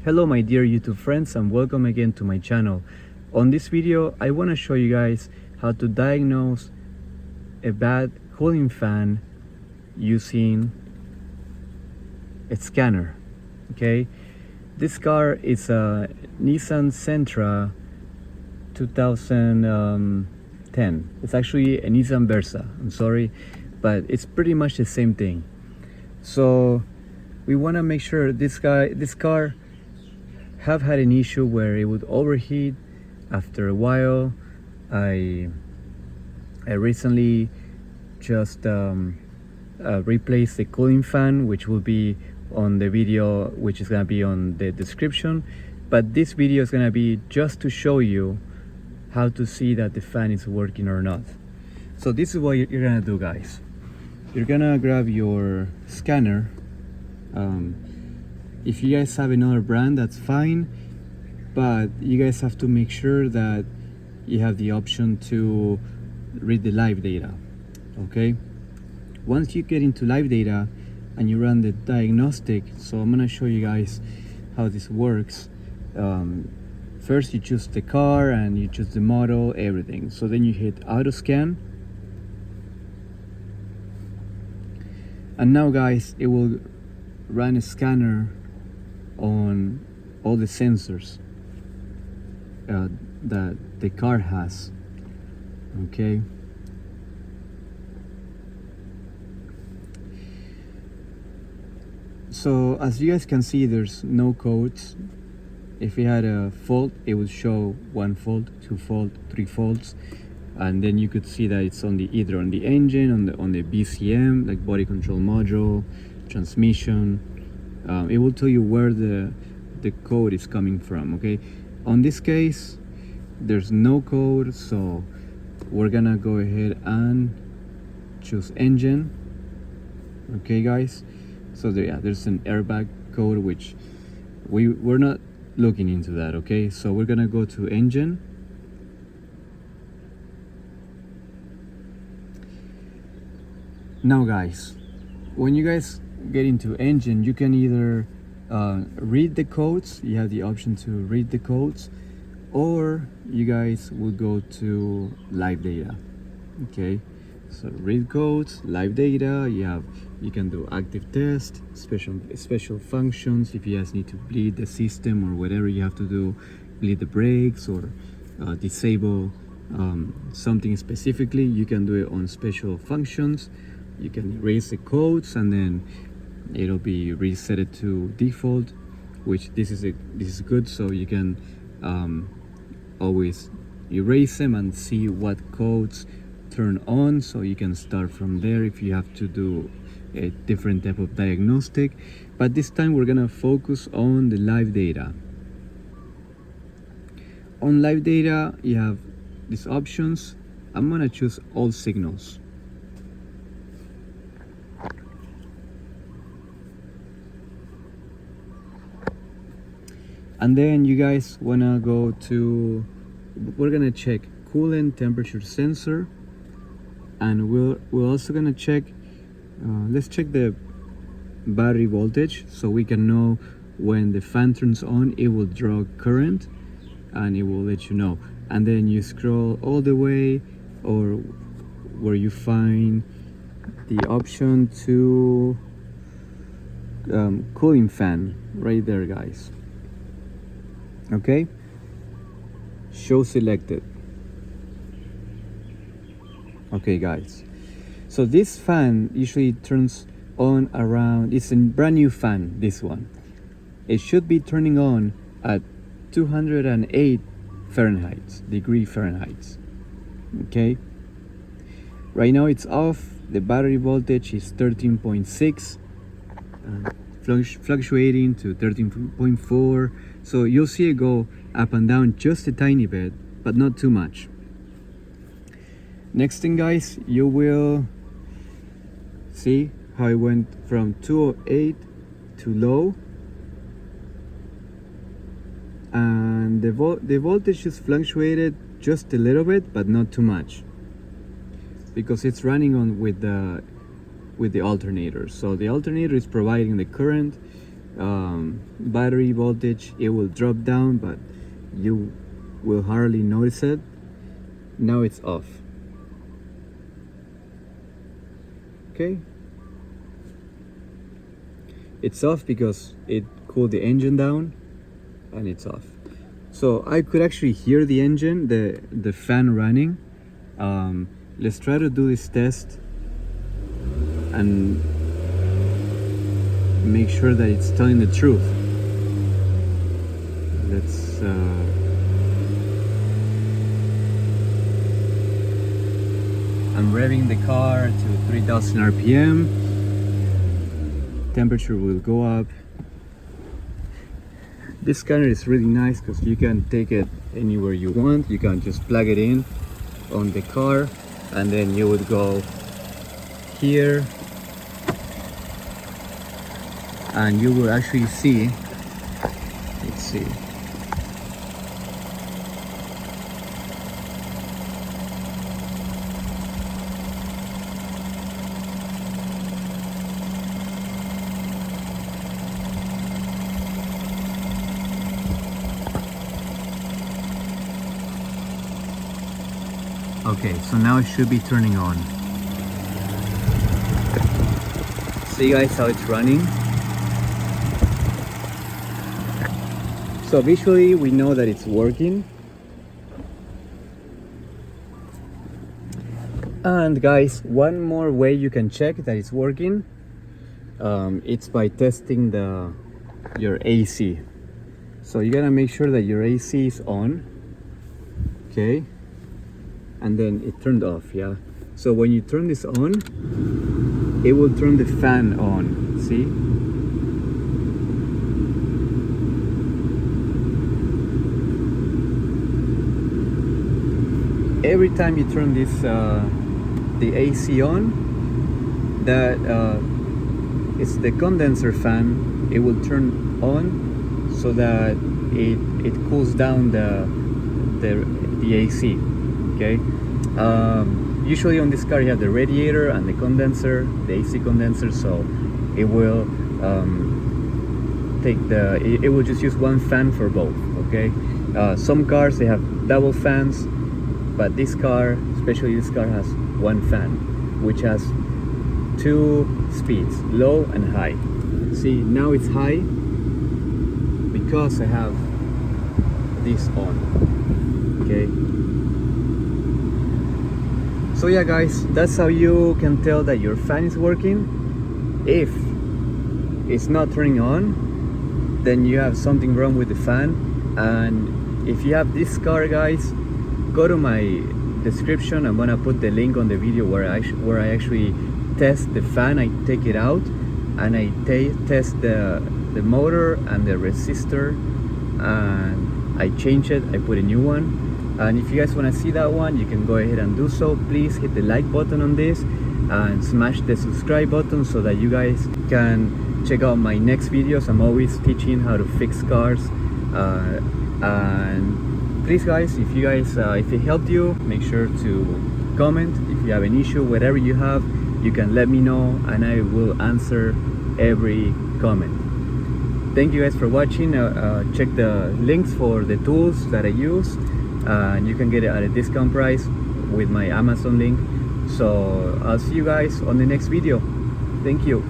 Hello my dear YouTube friends, and welcome again to my channel. On this video I want to show you guys how to diagnose a bad cooling fan using a scanner. Okay, this car is a Nissan Sentra 2010. It's actually a Nissan Versa, I'm sorry, but it's pretty much the same thing. So we want to make sure this car have had an issue where it would overheat after a while. I recently just replaced the cooling fan, which will be on the video, which is gonna be on the description. But this video is gonna be just to show you how to see that the fan is working or not. So this is what you're gonna do, guys. You're gonna grab your scanner. If you guys have another brand, that's fine, but you guys have to make sure that you have the option to read the live data. Okay, once you get into live data and you run the diagnostic, so I'm gonna show you guys how this works. First you choose the car and you choose the model, everything. So then you hit auto scan, and now guys it will run a scanner on all the sensors that the car has. Okay, so as you guys can see, there's no codes. If it had a fault, it would show 1 fault, 2 fault, 3 faults, and then you could see that it's on the either on the engine, on the BCM, like body control module, transmission. It will tell you where the code is coming from. Okay, on this case there's no code, so we're gonna go ahead and choose engine. Okay guys, so there's an airbag code, which we're not looking into that. Okay, so we're gonna go to engine. Now guys, when you guys get into engine, you can either read the codes. You have the option to read the codes, or you guys will go to live data. Okay, so read codes, live data. You can do active test, special functions. If you guys need to bleed the system or whatever you have to do, bleed the brakes or disable something specifically, you can do it on special functions. You can erase the codes and then it'll be reset to default, which this is good, so you can always erase them and see what codes turn on, so you can start from there if you have to do a different type of diagnostic. But this time we're gonna focus on the live data. On live data you have these options. I'm gonna choose all signals. And then you guys wanna go to, we're gonna check coolant temperature sensor, and we're also gonna check, let's check the battery voltage, so we can know when the fan turns on, it will draw current and it will let you know. And then you scroll all the way, or where you find the option to cooling fan, right there guys. Okay, show selected. Okay guys, so this fan usually turns on around, it's a brand new fan, this one. It should be turning on at 208 degree Fahrenheit. Okay, right now it's off. The battery voltage is 13.6, fluctuating to 13.4. So you'll see it go up and down just a tiny bit, but not too much. Next thing guys, you will see how it went from 208 to low, and the voltage just fluctuated just a little bit, but not too much, because it's running on with the alternator. So the alternator is providing the current, battery voltage, it will drop down, but you will hardly notice it. Now it's off. Okay, it's off because it cooled the engine down, and it's off. So I could actually hear the engine, the fan running. Let's try to do this test and make sure that it's telling the truth. Let's I'm revving the car to 3000 RPM. Temperature will go up. This scanner is really nice because you can take it anywhere you want. You can just plug it in on the car, and then you would go here and you will actually see, let's see, okay, so now it should be turning on. See guys how it's running? So visually we know that it's working. And guys, one more way you can check that it's working, it's by testing your AC. So you gotta make sure that your AC is on, okay? And then it turned off, yeah? So when you turn this on, it will turn the fan on, see? Every time you turn this, the AC on, that it's the condenser fan, it will turn on so that it cools down the AC, okay? Usually on this car you have the radiator and the condenser, the AC condenser, so it will it will just use one fan for both, okay? Some cars they have double fans, but this car, especially this car, has one fan, which has two speeds, low and high. See, now it's high because I have this on, okay? So yeah guys, that's how you can tell that your fan is working. If it's not turning on, then you have something wrong with the fan. And if you have this car guys, go to my description. I'm gonna put the link on the video where I actually test the fan. I take it out and I test the motor and the resistor, and I change it, I put a new one. And if you guys want to see that one, you can go ahead and do so. Please hit the like button on this and smash the subscribe button so that you guys can check out my next videos. I'm always teaching how to fix cars, and please guys, if it helped you, make sure to comment. If you have an issue, whatever you have, you can let me know and I will answer every comment. Thank you guys for watching. Check the links for the tools that I use, and you can get it at a discount price with my Amazon link. So I'll see you guys on the next video. Thank you.